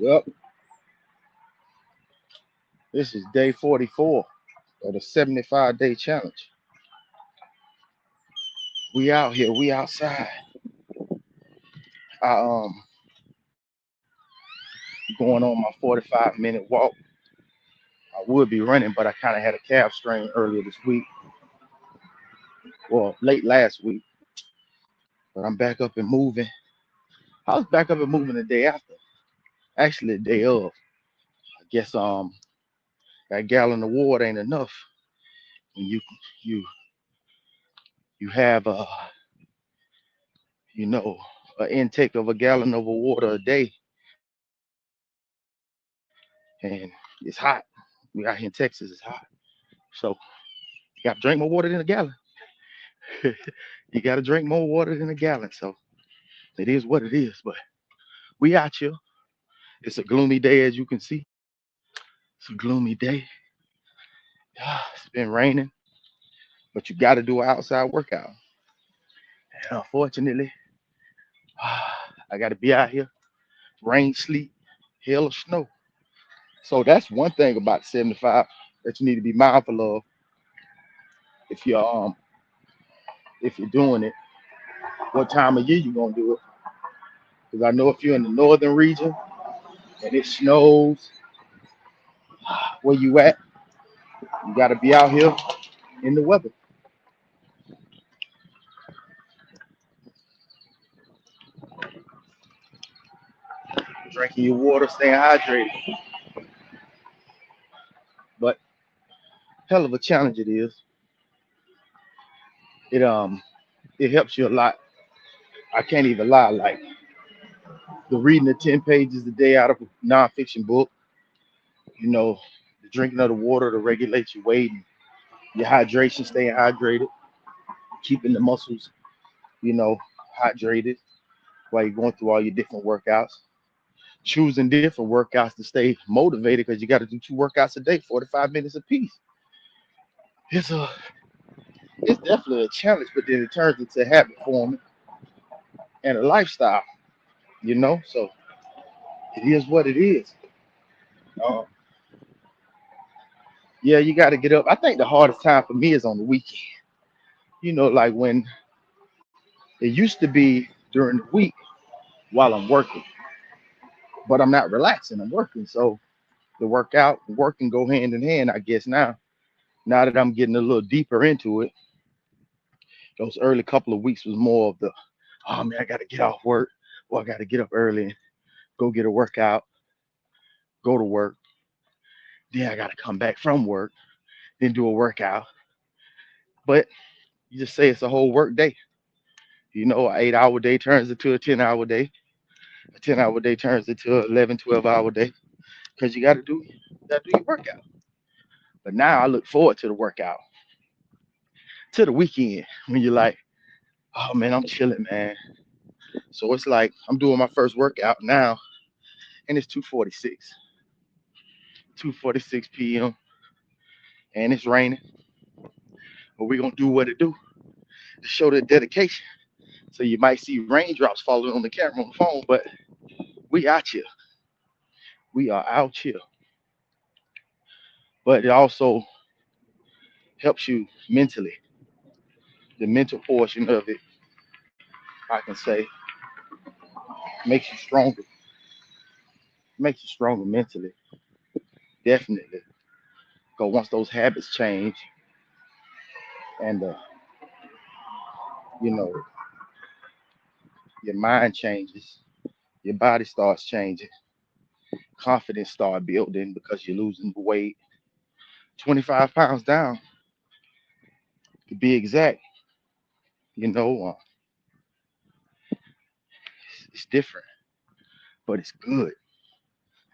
Well, this is day 44 of the 75-day challenge. We out here, we outside. I going on my 45-minute walk. I would be running, but I kind of had a calf strain earlier this week, well, late last week. But I'm back up and moving. I was back up and moving the day after, actually the day of. I guess that gallon of water ain't enough. When you you have you know an intake of a gallon of water a day, and it's hot. We out here in Texas, it's hot. So you got to drink more water than a gallon. You got to drink more water than a gallon. So it is what it is. But we out here. It's a gloomy day, as you can see. It's a gloomy day. It's been raining, but you got to do an outside workout. And unfortunately, I got to be out here, rain, sleet, hail, or snow. So that's one thing about 75 that you need to be mindful of if you're doing it. What time of year you gonna do it? Because I know if you're in the northern region and it snows, where you at, you got to be out here in the weather, drinking your water, staying hydrated. But hell of a challenge it is. It helps you a lot. I can't even lie. Like the reading the 10 pages a day out of a nonfiction book, you know, the drinking of the water to regulate your weight, and your hydration, staying hydrated, keeping the muscles, you know, hydrated while you're going through all your different workouts. Choosing different workouts to stay motivated because you got to do 2 workouts a day, 45 minutes apiece. It's a it's definitely a challenge, but then it turns into a habit forming and a lifestyle, you know. So it is what it is. Um, yeah, you got to get up. I think the hardest time for me is on the weekend. You know, like when it used to be during the week while I'm working, but I'm not relaxing. I'm working, so the workout, the work can go hand in hand. I guess now that I'm getting a little deeper into it, those early couple of weeks was more of the, oh man, I got to get off work, or I got to get up early and go get a workout, go to work. Then I got to come back from work, then do a workout. But you just say it's a whole work day. You know, an 8 hour day turns into a 10 hour day. A 10 hour day turns into an 11, 12 hour day because you got to do your workout. But now I look forward to the workout, to the weekend when you're like, oh man, I'm chilling, man. So it's like I'm doing my first workout now, and it's 2:46, 2:46 p.m. and it's raining, but we're gonna do what it do to show the dedication. So you might see raindrops falling on the camera on the phone, but we out here. We are out here. But it also helps you mentally. The mental portion of it, I can say, makes you stronger. Makes you stronger mentally, definitely. Because once those habits change and you know your mind changes, your body starts changing, confidence start building because you're losing the weight. 25 pounds down, to be exact. You know, it's different, but it's good.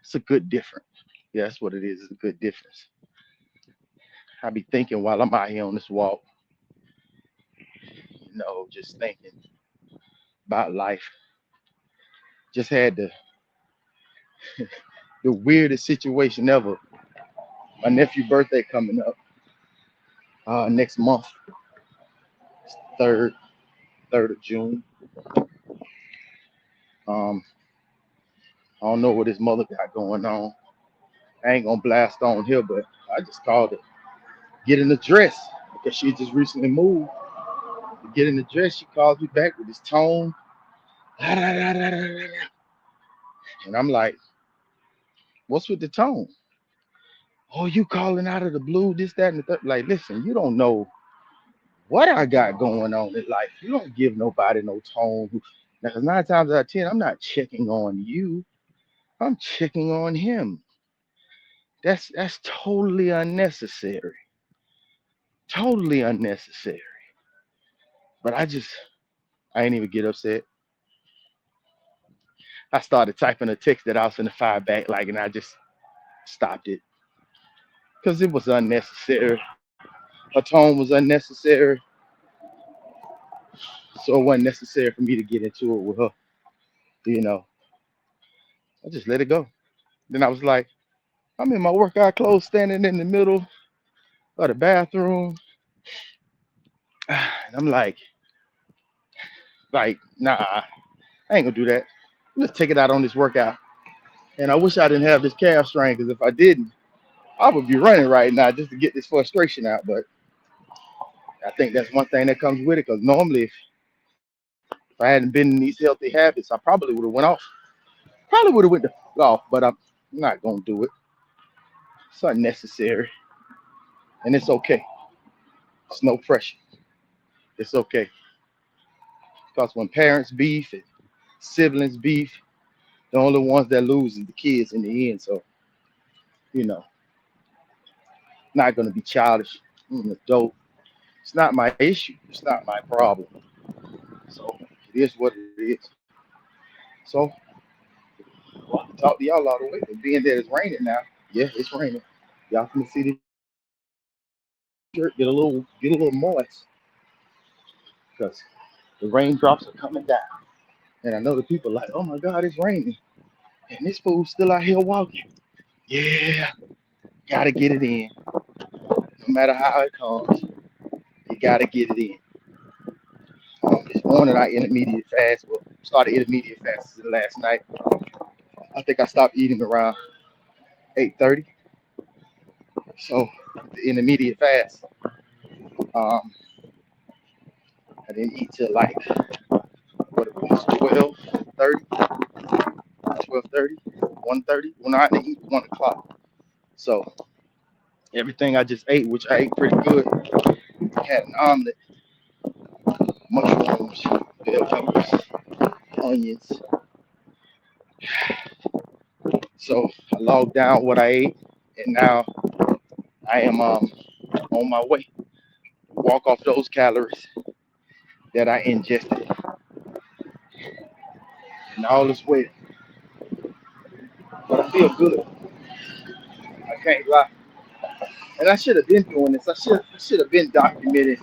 It's a good difference. Yeah, that's what it is. It's a good difference. I be thinking while I'm out here on this walk, just thinking about life. Just had the weirdest situation ever. My nephew's birthday coming up next month, third third of June. Um, I don't know what his mother got going on. I ain't gonna blast on here, but I just called it. Get in the dress because she just recently moved. Get in the dress. She calls me back with this tone, and I'm like, "What's with the tone? Oh, you calling out of the blue? This, that, and the third. Like, listen, you don't know what I got going on in life. You don't give nobody no tone. Now, 'cause 9 times out of 10, I'm not checking on you. I'm checking on him. That's totally unnecessary. Totally unnecessary. But I ain't even get upset. I started typing a text that I was gonna fire back, like, and I just stopped it because it was unnecessary. Her tone was unnecessary, so it wasn't necessary for me to get into it with her. You know, I just let it go. Then I was like, I'm in my workout clothes, standing in the middle of the bathroom, and I'm like, nah, I ain't gonna do that. Let's take it out on this workout. And I wish I didn't have this calf strain, because if I didn't, I would be running right now just to get this frustration out. But I think that's one thing that comes with it, because normally if I hadn't been in these healthy habits, I probably would have went off. Probably would have went off, but I'm not gonna do it. It's unnecessary, and it's okay. It's no pressure. It's okay. Because when parents beef and siblings beef, the only ones that lose is the kids in the end. So, you know, not gonna be childish. I'm an adult. It's not my issue. It's not my problem. So it is what it is. So well, I can talk to y'all all the way. And being that it's raining now, yeah, it's raining. Y'all can see the shirt get a little moist because the raindrops are coming down. And I know the people like, oh my God, it's raining. And this fool's still out here walking. Yeah, gotta get it in. No matter how it comes, you gotta get it in. This morning I intermediate fast. Well, started intermediate fast last night. I think I stopped eating around 8:30. So the intermediate fast, um, I didn't eat till like what it was 12:30, 12:30, 1:30. When I didn't eat 1 o'clock. So everything I just ate, which I ate pretty good, had an omelet, mushrooms, bell peppers, onions. So I logged down what I ate, and now I am on my way. Walk off those calories that I ingested, and all is well. But I feel good. I can't lie. And I should have been doing this. I should have been documenting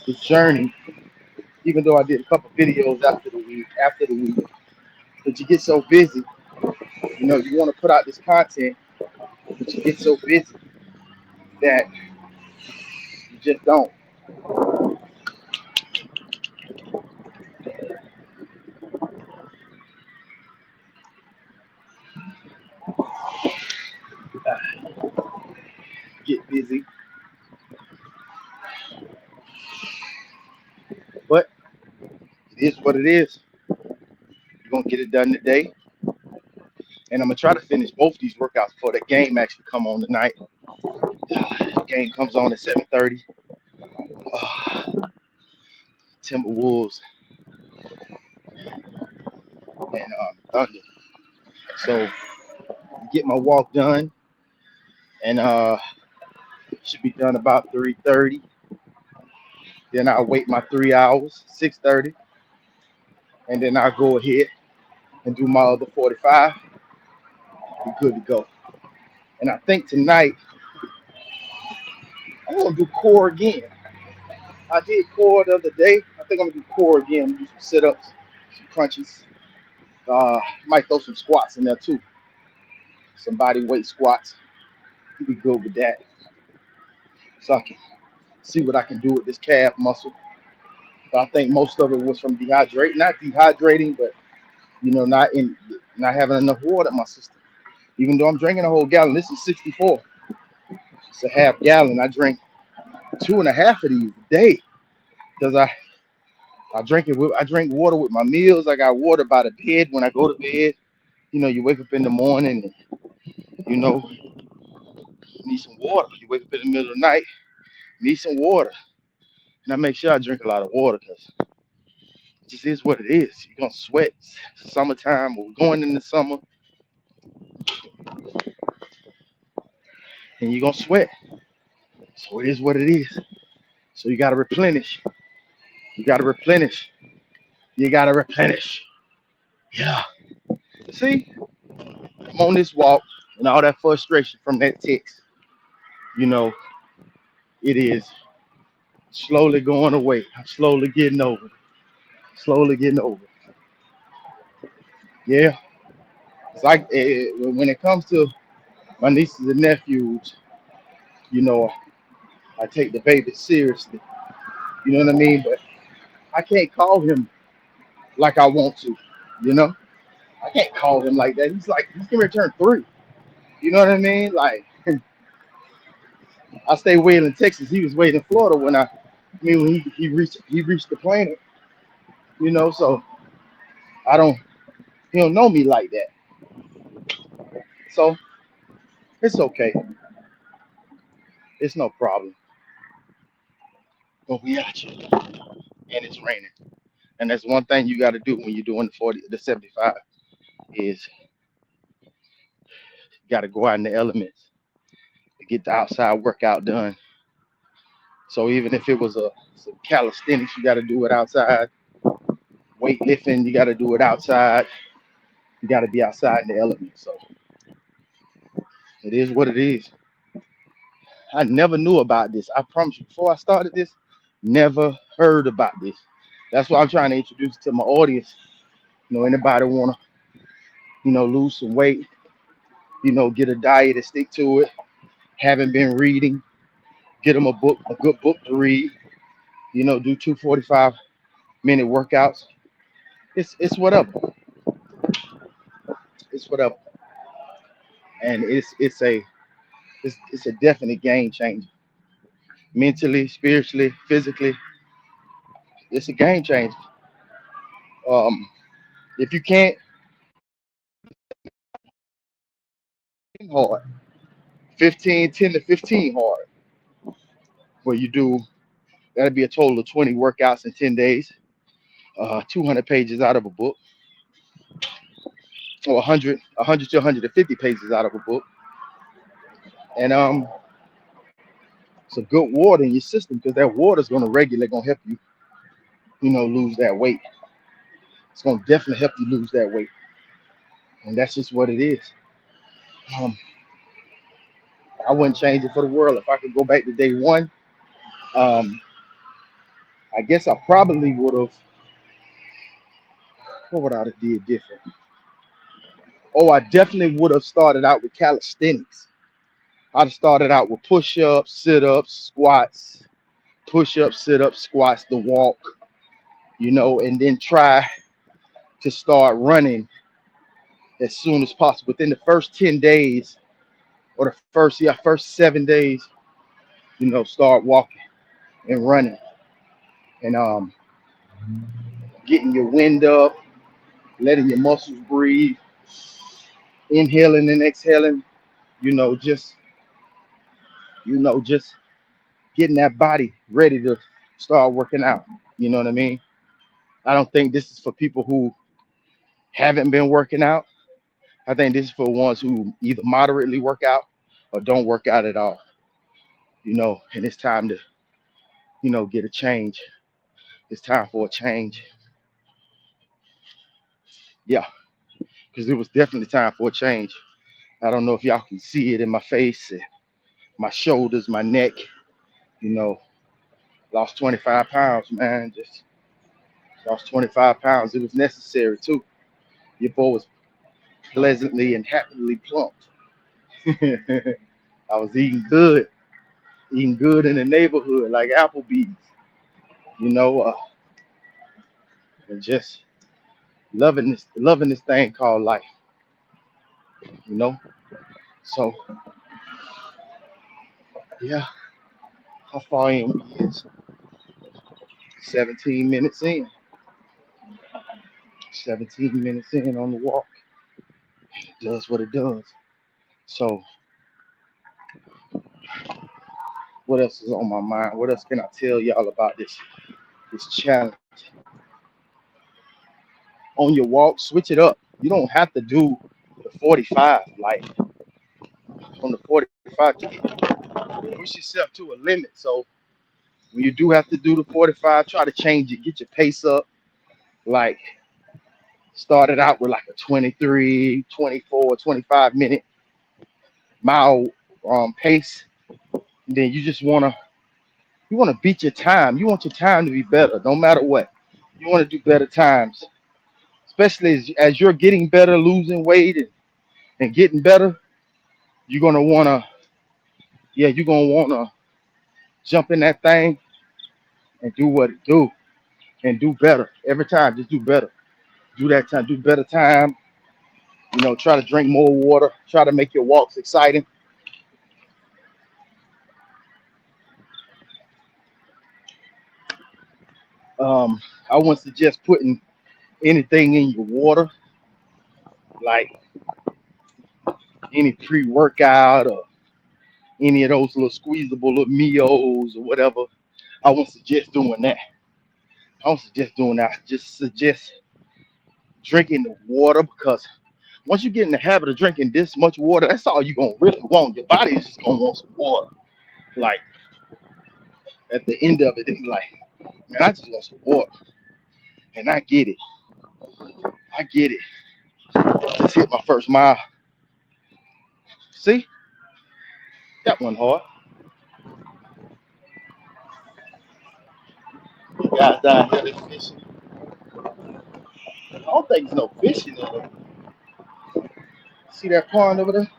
the journey, even though I did a couple videos after the week. After the week, but you get so busy. You know, you want to put out this content, but you get so busy that you just don't get busy. But it is what it is. You're gonna get it done today, and I'm gonna try to finish both these workouts before the game actually come on tonight. The game comes on at 7:30. Timberwolves and Thunder. So get my walk done, and should be done about 3:30. Then I'll wait my 3 hours, 6:30, and then I'll go ahead and do my other 45. Be good to go. And I think tonight I'm gonna do core again. I did core the other day. I think I'm gonna do core again. Do some sit-ups, some crunches. Might throw some squats in there too. Some body weight squats. Be good with that. So I can see what I can do with this calf muscle. But I think most of it was from dehydrating, not dehydrating, but not in. not having enough water in my system. Even though I'm drinking a whole gallon, this is 64. It's a half gallon. I drink two and a half of these a day because I drink water with my meals. I got water by the bed when I go to bed. You wake up in the morning and you need some water. You wake up in the middle of the night, need some water. And I make sure I drink a lot of water because it just is what it is. You're gonna sweat. It's summertime. We're going in the summer and you're gonna sweat. So it is what it is. So you gotta replenish. You gotta replenish. You gotta replenish. Yeah. See, I'm on this walk and all that frustration from that text, you know, it is slowly going away. I'm slowly getting over it. Slowly getting over it. Yeah. It's like when it comes to my nieces and nephews, you know, I take the baby seriously. You know what I mean? But I can't call him like I want to. You know, I can't call him like that. He's gonna turn 3. You know what I mean? Like I stay way in Texas. He was way in Florida when he reached the planet. So I don't he don't know me like that. So it's okay. It's no problem. But we out you, and it's raining. And that's one thing you got to do when you're doing the 75 is you got to go out in the elements to get the outside workout done. So even if it was some calisthenics, you got to do it outside. Weightlifting, you got to do it outside. You got to be outside in the elements. So it is what it is. I never knew about this. I promise you, before I started this, never heard about this. That's why I'm trying to introduce it to my audience. Anybody want to, lose some weight, get a diet and stick to it. Haven't been reading, get them a good book to read. Do 2 45-minute workouts. It's whatever. It's whatever. And it's a definite game changer. Mentally, spiritually, physically, it's a game changer. Um, if you can't, hard. 10 to 15 hard. Where you do that'll be a total of 20 workouts in 10 days. 200 pages out of a book, or 100 to 150 pages out of a book, and some good water in your system because that water is going to regulate, going to help you, lose that weight. It's going to definitely help you lose that weight, and that's just what it is. Um, I wouldn't change it for the world if I could go back to day one. Um, I guess I probably would have. What would I have did different? Oh, I definitely would have started out with calisthenics. I'd have started out with push-ups, sit-ups, squats, push-ups, sit-ups, squats, the walk, and then try to start running as soon as possible. Within the first 10 days or the first 7 days, start walking and running and getting your wind up, letting your muscles breathe, inhaling and exhaling, you know, just just getting that body ready to start working out. You know what I mean? I don't think this is for people who haven't been working out. I think this is for ones who either moderately work out or don't work out at all. And it's time to, get a change. It's time for a change. Yeah, because it was definitely time for a change. I don't know if y'all can see it in my face, and my shoulders, my neck. You know, lost 25 pounds, man. Just lost 25 pounds. It was necessary too. Your boy was pleasantly and happily plumped. I was eating good in the neighborhood like Applebee's, you know, and just loving this thing called life. you know. So yeah, how far in we is 17 minutes in. 17 minutes in on the walk. It does what it does. So what else is on my mind? What else can I tell y'all about this challenge? On your walk, switch it up. You don't have to do the 45. Like on the 45, push yourself to a limit. So when you do have to do the 45, try to change it. Get your pace up. Like started out with like a 23, 24, 25 minute mile pace. And then you wanna beat your time. You want your time to be better, no matter what. You want to do better times, especially as you're getting better, losing weight and getting better. You're gonna wanna, yeah, you're gonna wanna jump in that thing and do what it do and do better every time. Just do better. Do that time. Do better time. Try to drink more water. Try to make your walks exciting. I wouldn't suggest putting anything in your water, like any pre-workout or any of those little squeezable little meals or whatever. I wouldn't suggest doing that. I don't suggest doing that. I just suggest drinking the water because once you get in the habit of drinking this much water, that's all you're gonna really want. Your body is just gonna want some water. Like at the end of it, it's like, man, I just want some water. And I get it. I get it. Just hit my first mile. See? That one hard. Guys down here they fishing. I don't think there's no fishing in there. See that pond over there?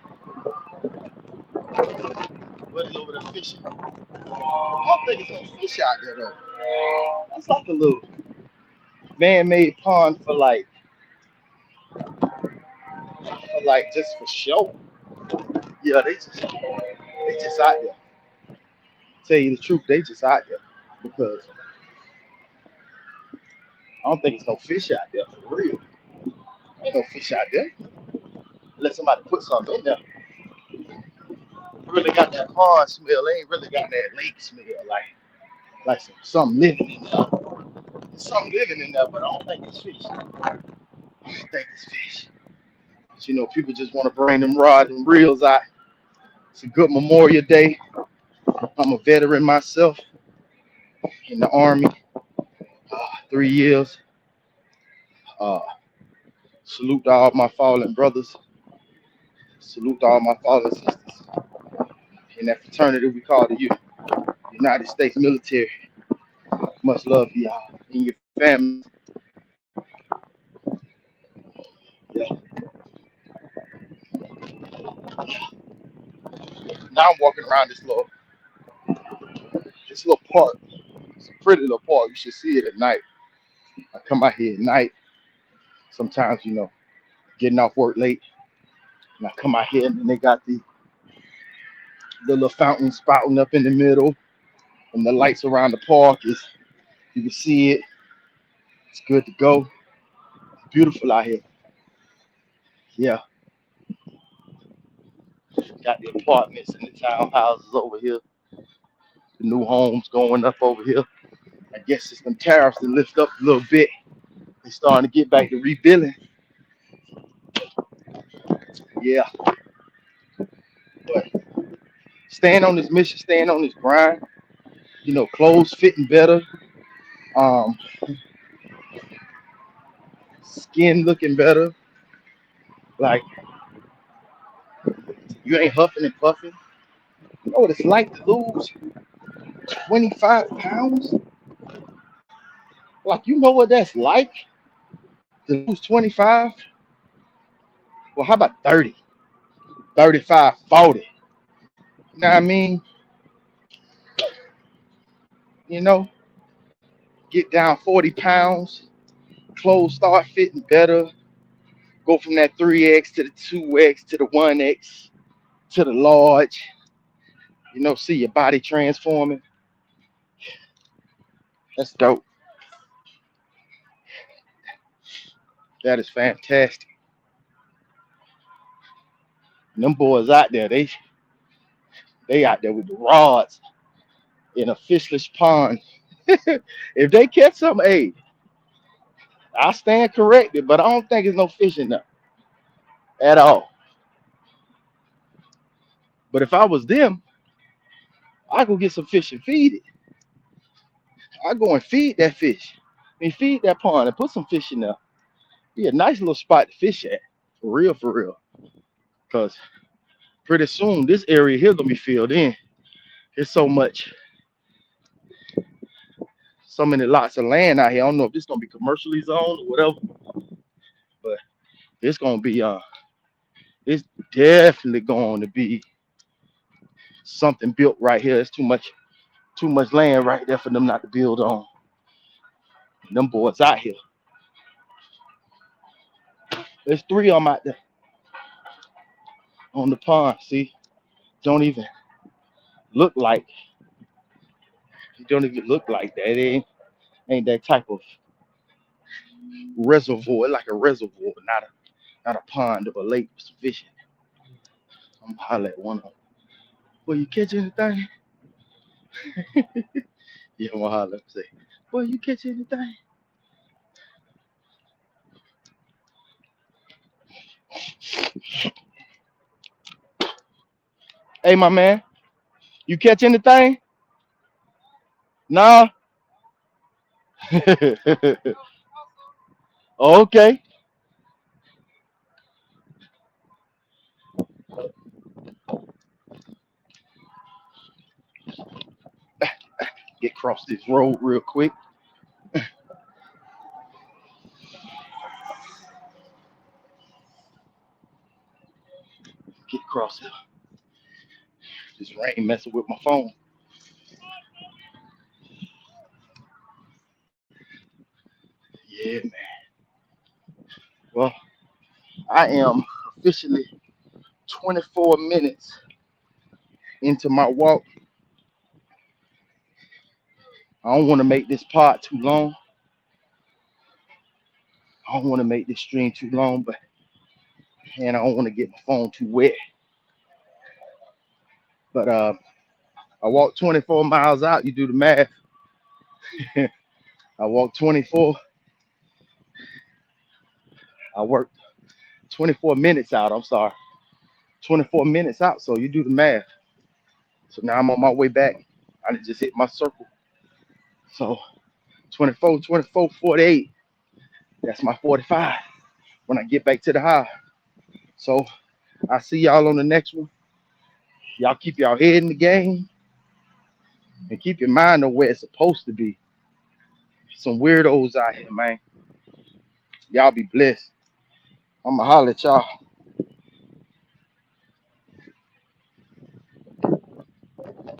Buddy's over there fishing. I don't think there's no fish out there though. That's like a little man-made pond for like just for show. Yeah, they just out there. Tell you the truth, they just out there because I don't think there's no fish out there for real. Ain't no fish out there unless somebody put something in there. Really got that pond smell. They ain't really got that lake smell like something living in there. There's something living in there, but I don't think it's fish. I don't think it's fish. But people just want to bring them rods and reels out. It's a good Memorial Day. I'm a veteran myself in the Army, 3 years. Uh, salute to all my fallen brothers. Salute to all my fallen sisters in that fraternity we call the United States military. Much love for y'all and your family. Yeah. Now I'm walking around this little park. It's a pretty little park. You should see it at night. I come out here at night. Sometimes, getting off work late. And I come out here and then they got the little fountain spouting up in the middle. And the lights around the park you can see it. It's good to go. It's beautiful out here. Yeah. Got the apartments and the townhouses over here. The new homes going up over here. I guess it's them tariffs that lift up a little bit. They starting to get back to rebuilding. Yeah. But staying on this mission, staying on this grind, clothes fitting better, um, skin looking better. Like you ain't huffing and puffing. You know what it's like to lose 25 pounds? Like you know what that's like to lose 25? Well, how about 30, 35, 40? You know what I mean? You know, get down 40 pounds, clothes start fitting better, Go from that 3X to the 2X to the 1X to the large. See your body transforming. That's dope. That is fantastic. And them boys out there, they out there with the rods in a fishless pond. If they catch something, hey, I stand corrected, but I don't think there's no fish in there at all. But if I was them, I go get some fish and feed it. I go and feed that fish. I mean, feed that pond and put some fish in there. Be a nice little spot to fish at. For real, for real. Because pretty soon this area here gonna be filled in. There's so many lots of land out here. I don't know if this gonna be commercially zoned or whatever, but it's gonna be it's definitely going to be something built right here. It's too much land right there for them not to build on. Them boys out here. There's three of them out there on the pond. See, don't even look like it don't even look like that. It ain't that type of reservoir. It's like a reservoir, not a pond or a lake with some fish in it. I'm gonna holler at one of them. Boy, you catch anything? Yeah, I'm gonna holler and say, boy, you catch anything? Hey, my man, you catch anything? Nah. Okay. Get across this road real quick. Get across here. This rain messing with my phone. Yeah, man. Well, I am officially 24 minutes into my walk. I don't want to make this part too long. I don't want to make this stream too long, but and I don't want to get my phone too wet. But I walked 24 miles out. You do the math. I walked 24. I worked 24 minutes out. I'm sorry. 24 minutes out. So you do the math. So now I'm on my way back. I just hit my circle. So 24, 24, 48. That's my 45 when I get back to the high. So I see y'all on the next one. Y'all keep y'all head in the game and keep your mind on where it's supposed to be. Some weirdos out here, man. Y'all be blessed. I'm going to holler at y'all.